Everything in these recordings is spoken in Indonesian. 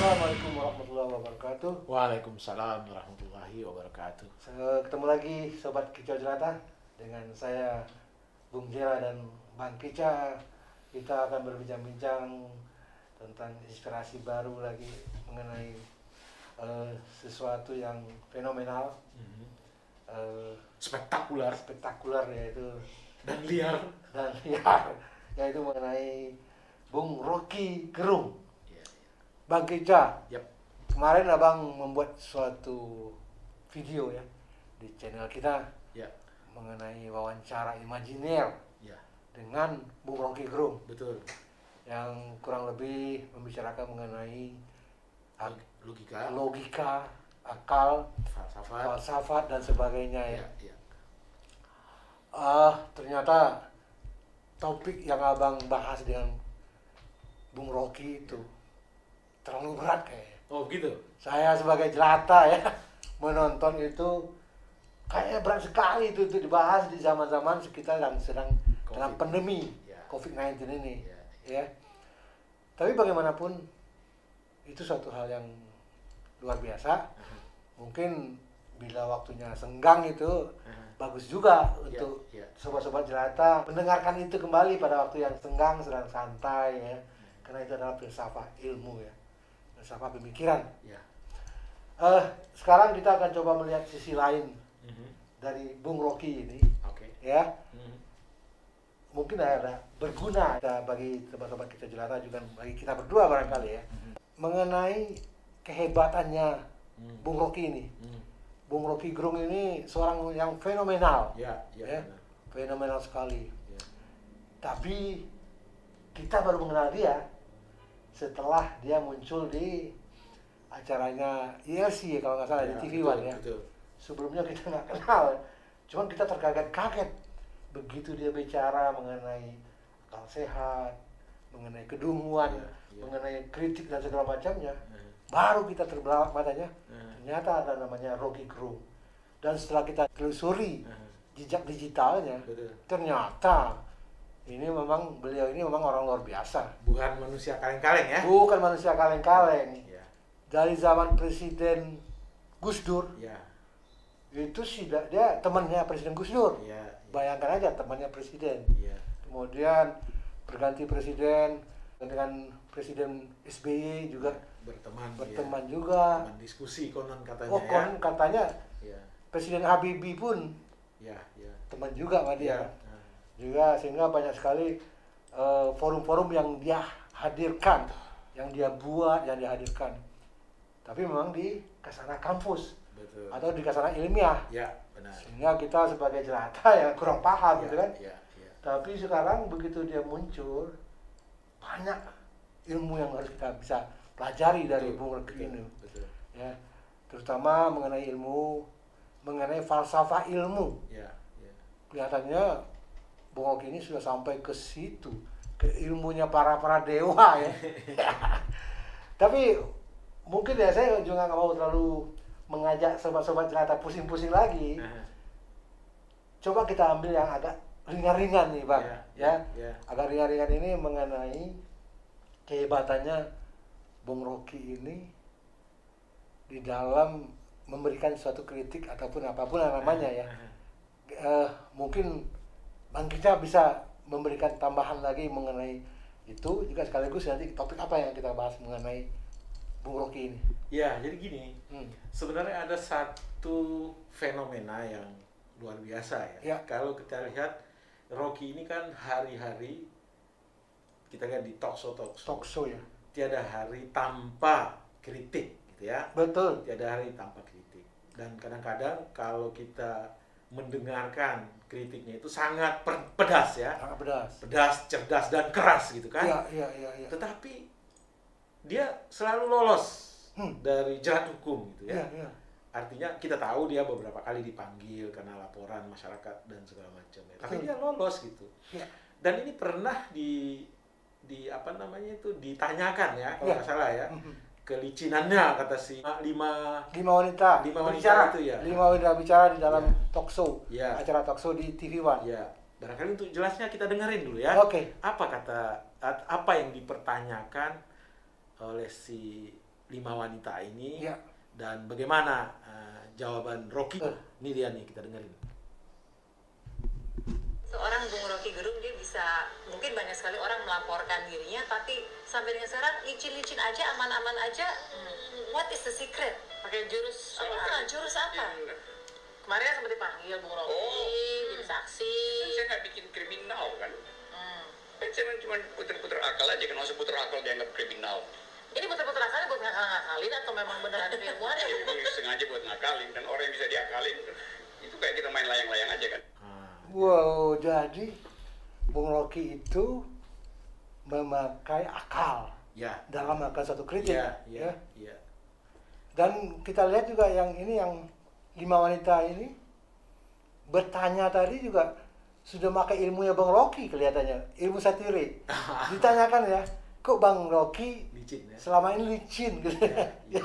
Assalamualaikum warahmatullahi wabarakatuh. Waalaikumsalam warahmatullahi wabarakatuh. Ketemu lagi Sobat Kicau Jelata dengan saya Bung Jera dan Bang Kica. Kita akan berbincang-bincang tentang inspirasi baru lagi mengenai sesuatu yang fenomenal, Spektakuler spektakuler yaitu dan liar. yaitu mengenai Bung Rocky Gerung. Ya, Bang Kica, Yap. kemarin abang membuat suatu video ya di channel kita Ya, mengenai wawancara imajiner ya, dengan Bung Rocky Gerung betul. yang kurang lebih membicarakan mengenai logika, akal, Falsafat. falsafat dan sebagainya ya. Ya. Ternyata topik yang abang bahas dengan Bung Rocky itu terlalu berat kayaknya. Oh gitu. Saya sebagai jelata ya menonton itu kayaknya berat sekali itu dibahas di zaman-zaman sekitar yang sedang dalam pandemi Ya. COVID-19 ini Ya. ya. Tapi bagaimanapun itu suatu hal yang luar biasa. Mungkin bila waktunya senggang itu bagus juga untuk Ya. sobat-sobat jelata mendengarkan itu kembali pada waktu yang senggang, sedang santai ya. Karena itu adalah filsafat ilmu ya, filsafat pemikiran. Ya. Sekarang kita akan coba melihat sisi lain dari Bung Rocky ini Oke. ya. Mungkin ada berguna bagi sobat-sobat kita jelata juga bagi kita berdua barangkali ya. Mengenai kehebatannya Bung Rocky ini. Bung Rocky Gerung ini seorang yang fenomenal. Ya. Ya. Benar. Fenomenal sekali. Ya. Tapi kita baru mengenal dia setelah dia muncul di acaranya ILC kalau nggak salah di TV One ya. Betul. Sebelumnya kita nggak kenal, cuman kita terkaget-kaget begitu dia bicara mengenai akal sehat, mengenai kedunguan, Ya. mengenai kritik dan segala macamnya. Baru kita terbelalak matanya. Ternyata ada namanya Rocky Gerung. Dan setelah kita telusuri jejak digitalnya, Betul. ternyata beliau ini memang orang luar biasa. Bukan manusia kaleng-kaleng ya. Bukan manusia kaleng-kaleng. Ya. Dari zaman Presiden Gus Dur, Ya. itu dia temannya Presiden Gus Dur. Ya. Bayangkan aja temannya presiden. Ya. Kemudian berganti presiden dengan Presiden SBY juga berteman ya. juga. Teman diskusi konon katanya Oh, ya. katanya Ya. Presiden Habibie pun Ya. teman juga sama dia. Ya. Juga sehingga banyak sekali forum-forum yang dia hadirkan, yang dia buat, yang dia hadirkan. Tapi memang di kasana kampus Betul. atau di kasana ilmiah. Ya, benar. Sehingga kita sebagai jelata ya kurang paham gitu kan. Ya. Tapi sekarang begitu dia muncul, banyak ilmu yang harus kita bisa pelajari dari Bung Rocky ini. Betul. Ya, terutama mengenai ilmu, mengenai falsafah ilmu. Ya. Kelihatannya Bung Rocky ini sudah sampai ke situ, ke ilmunya para dewa ya. Tapi mungkin ya saya juga nggak mau terlalu mengajak sobat-sobat jelata pusing-pusing lagi. Coba kita ambil yang agak ringan-ringan nih Bang, ya. Agak ringan-ringan ini mengenai kehebatannya Bung Rocky ini di dalam memberikan suatu kritik ataupun apapun namanya ya. Mungkin Bang kita bisa memberikan tambahan lagi mengenai itu juga sekaligus nanti topik apa yang kita bahas mengenai Bung Rocky ini. Ya, jadi gini, sebenarnya ada satu fenomena yang luar biasa ya. Kalau kita lihat Rocky ini kan hari-hari kita lihat di talk show Ya. tiada hari tanpa kritik gitu ya. Betul. Tiada hari tanpa kritik. Dan kadang-kadang kalau kita mendengarkan kritiknya itu sangat pedas ya. Sangat pedas. Pedas, cerdas dan keras gitu kan. Iya. Tetapi dia selalu lolos dari jerat hukum gitu ya. Iya. Artinya kita tahu dia beberapa kali dipanggil karena laporan masyarakat dan segala macam ya. Tapi dia lolos gitu. Ya. Dan ini pernah di apa namanya itu ditanyakan ya kalau nggak salah ya. Kelicinannya kata si lima wanita bicara itu ya. 5 wanita bicara di dalam talk show. Ya. Acara talk show di TV One. Ya. Barangkali untuk jelasnya kita dengerin dulu ya. Oke. Apa yang dipertanyakan oleh si lima wanita ini Ya. dan bagaimana jawaban Rocky. Ini dia nih, kita dengerin. Seorang Bung Rocky Gerung, dia bisa, mungkin banyak sekali orang melaporkan dirinya, tapi sampai dengan sekarang licin-licin aja, aman-aman aja. What is the secret? Pakai jurus Jurus apa? Kemarin kan sempat dipanggil Bung Rocky, jadi saksi. Saya nggak bikin kriminal kan. Saya cuma puter-puter akal aja, kan masa puter akal dianggap kriminal. Ini putar-putar akalnya buat ngakal-ngakalin atau memang benar ada ilmuwan? Ya, memang sengaja buat ngakalin, kan orang yang bisa diakalin. Itu kayak kita main layang-layang aja kan. Wow, jadi Bung Rocky itu memakai akal Ya. dalam melakukan satu kritik. Ya. Dan kita lihat juga yang ini, yang 5 wanita ini bertanya tadi juga sudah pakai ilmunya Bang Rocky kelihatannya, ilmu satire. Ditanyakan ya, kok Bang Rocky Licin ya. selama ini licin gitu. Ya.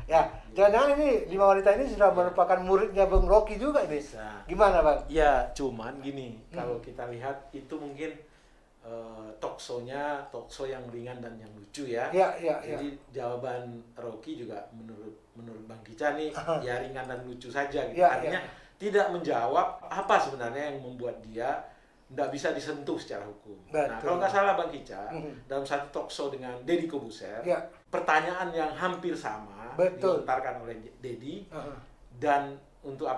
Ya, jangan-jangan ini 5 wanita ini sudah merupakan muridnya Bang Rocky juga ini. Bisa. Gimana Bang? Ya, cuman gini, kalau kita lihat itu mungkin talk show yang ringan dan yang lucu ya. Ya. Jadi jawaban Rocky juga menurut Bang Kica nih ya ringan dan lucu saja gitu. Ya, Artinya tidak menjawab apa sebenarnya yang membuat dia tidak bisa disentuh secara hukum. Nah, Betul. kalau nggak salah Bang Kica, dalam satu talk show dengan Deddy Kobuser, Ya. pertanyaan yang hampir sama Betul. dilontarkan oleh Deddy, dan untuk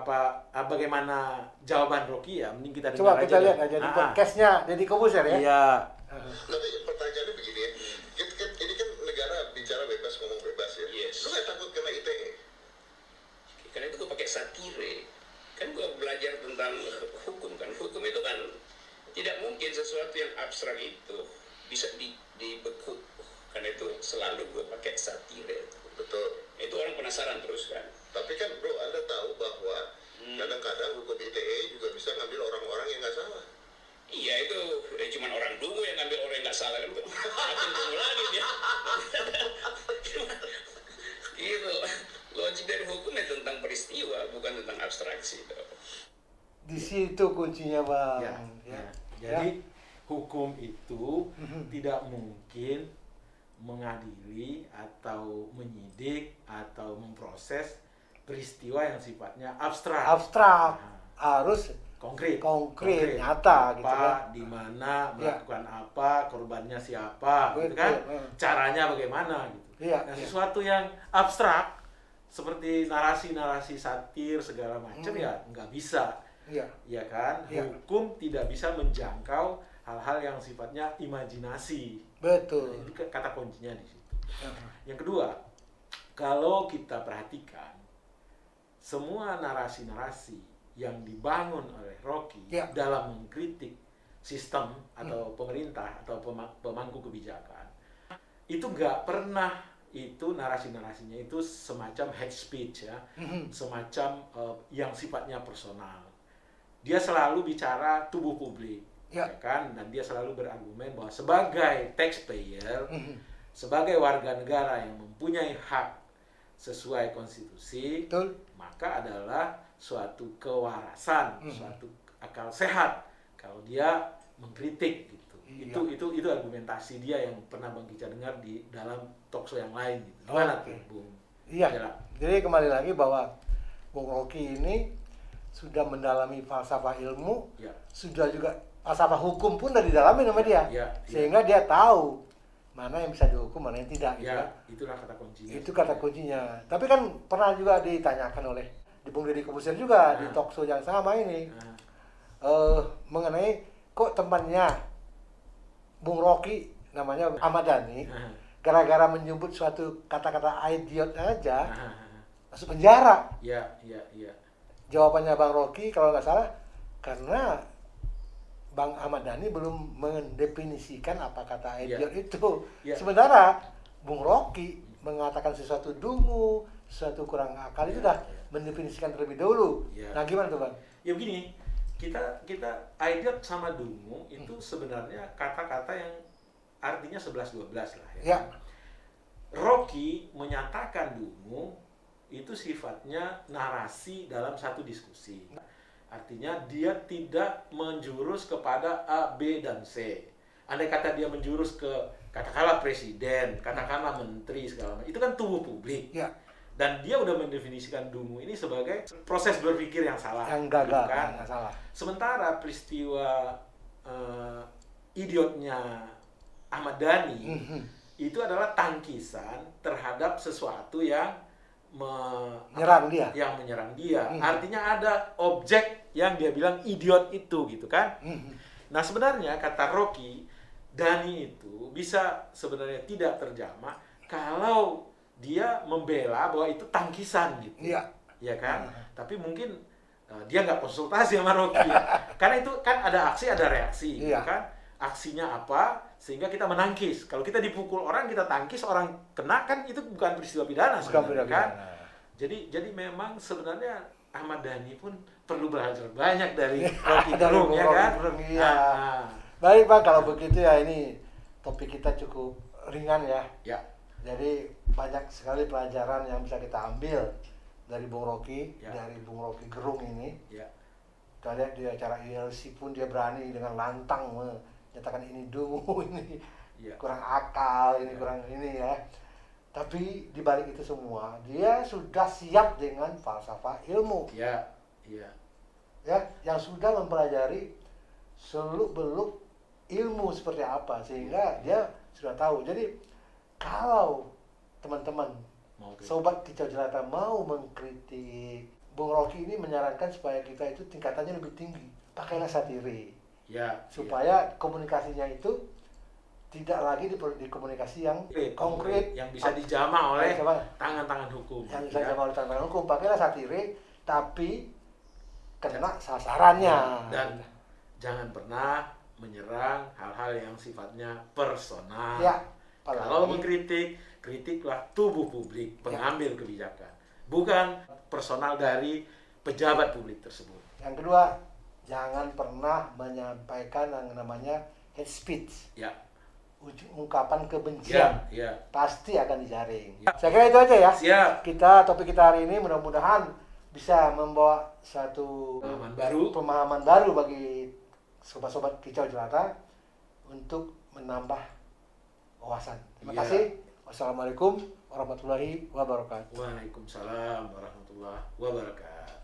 bagaimana jawaban Rocky ya, mending kita dengar Coba kita aja lihat deh. aja di podcastnya Deddy Kobuser ya. Iya. Tapi pertanyaannya begini ya, ini kan negara bicara bebas, ngomong bebas ya. Yes. Lu nggak takut kena ITE? Karena itu gue pakai satire. Kan gue belajar tentang hukum kan. Hukum itu kan tidak mungkin sesuatu yang abstrak itu bisa dibekuk. Karena itu selalu gue pakai satire. Betul. Itu orang penasaran terus kan. Tapi kan bro, Anda tahu bahwa kadang-kadang hukum ITE juga bisa ngambil orang-orang yang nggak salah. Iya itu cuma orang dungu yang ngambil orang yang nggak salah kan. Makin dungu lagi dia. Gitu. Logik dari hukum ya tentang peristiwa, bukan tentang abstraksi. Di situ kuncinya Bang. Ya. Jadi hukum itu tidak mungkin mengadili atau menyidik atau memproses peristiwa yang sifatnya abstrak. Abstrak Nah, harus konkret, nyata gitu apa, kan. di mana, melakukan apa, korbannya siapa, gitu Betul, kan? Caranya bagaimana gitu. Iya, Nah, iya. sesuatu yang abstrak seperti narasi-narasi satir segala macam ya nggak bisa. Iya. Ya kan? Iya. Hukum tidak bisa menjangkau hal-hal yang sifatnya imajinasi. Betul. Nah, itu kata kuncinya di situ. Yang kedua, kalau kita perhatikan semua narasi-narasi yang dibangun oleh Rocky Ya. dalam mengkritik sistem atau pemerintah atau pemangku kebijakan, itu nggak pernah itu narasi-narasinya itu semacam hate speech ya, semacam yang sifatnya personal. Dia selalu bicara tubuh publik, Ya. ya kan, dan dia selalu berargumen bahwa sebagai taxpayer, sebagai warga negara yang mempunyai hak sesuai konstitusi, Betul. maka adalah suatu kewarasan, suatu akal sehat kalau dia mengkritik gitu. Iya. Itu argumentasi dia yang pernah Bang Kica dengar di dalam talkshow yang lain gitu. Gimana Oke. tuh, Bung? Iya. Jela? Jadi kembali lagi bahwa Bung Rocky ini sudah mendalami falsafah ilmu, Ya. sudah juga falsafah hukum pun udah didalami sama dia. Ya, Sehingga dia tahu mana yang bisa dihukum, mana yang tidak gitu Ya, ya. itulah kata kuncinya. Itu kata kuncinya. Tapi kan pernah juga ditanyakan oleh di Bung Deddy Kobuser juga di talk show yang sama ini Nah, mengenai kok temannya Bung Rocky namanya Ahmad Dhani gara-gara menyebut suatu kata-kata idiot aja masuk penjara. ya. Jawabannya Bang Rocky kalau nggak salah karena Bang Ahmad Dhani belum mendefinisikan apa kata idiot itu. Ya. Sementara Bung Rocky mengatakan sesuatu dungu, sesuatu kurang akal itu dah mendefinisikan terlebih dahulu. Ya. Nah gimana tuh Bang? Ya begini, kita idiot sama dungu itu sebenarnya kata-kata yang artinya 11-12 lah ya. Ya. Rocky menyatakan dungu itu sifatnya narasi dalam satu diskusi. Artinya dia tidak menjurus kepada A, B, dan C. Andai kata dia menjurus ke katakanlah presiden, katakanlah menteri segala macam, itu kan tubuh publik. Ya. Dan dia udah mendefinisikan dungu ini sebagai proses berpikir yang salah. Yang gagal, gitu kan? yang salah. Sementara peristiwa idiotnya Ahmad Dhani itu adalah tangkisan terhadap sesuatu yang Menyerang dia. yang menyerang dia. Artinya ada objek yang dia bilang idiot itu gitu kan. Nah sebenarnya kata Rocky, Dhani itu bisa sebenarnya tidak terjamah kalau dia membela bahwa itu tangkisan gitu. Iya. Ya kan? Tapi mungkin dia nggak konsultasi sama Rocky. Karena itu kan ada aksi, ada reaksi. Iya. Gitu kan? Aksinya apa? Sehingga kita menangkis. Kalau kita dipukul orang, kita tangkis, orang kena kan itu bukan peristiwa pidana sebenarnya kan? Jadi memang sebenarnya Ahmad Dhani pun perlu belajar banyak dari Rocky Gerung ya kan? Iya. Baik Pak, kalau begitu ya ini topik kita cukup ringan ya. Ya. Jadi banyak sekali pelajaran yang bisa kita ambil dari Bung Rocky, Ya. dari Bung Rocky Gerung ini. Ya. Kita lihat di acara ILC pun dia berani dengan lantang menyatakan ini dungu, ini Ya. kurang akal, ini kurang ini ya. Tapi di balik itu semua dia sudah siap dengan falsafah ilmu. Ya. Ya. Ya, yang sudah mempelajari seluk-beluk ilmu seperti apa sehingga dia sudah tahu. Jadi kalau teman-teman sobat kicau jelata mau mengkritik, Bung Rocky ini menyarankan supaya kita itu tingkatannya lebih tinggi. Pakailah satire. Ya. Supaya komunikasinya itu tidak lagi di komunikasi yang konkret, yang bisa dijamah oleh Sama. tangan-tangan hukum. Yang bisa dijamah oleh tangan hukum. Pakailah satire tapi kena sasarannya. Dan jangan pernah menyerang hal-hal yang sifatnya personal. Ya, kalau mengkritik, kritiklah tubuh publik, pengambil kebijakan, bukan personal dari pejabat publik tersebut. Yang kedua, jangan pernah menyampaikan yang namanya hate speech. Ya. Ungkapan kebencian. Ya. Pasti akan dijaring. Ya. Saya kira itu aja ya. Siap. Topik kita hari ini mudah-mudahan bisa membawa satu pemahaman baru bagi sobat-sobat kicau jelata untuk menambah wawasan. Terima kasih. Wassalamualaikum warahmatullahi wabarakatuh. Waalaikumsalam warahmatullahi wabarakatuh.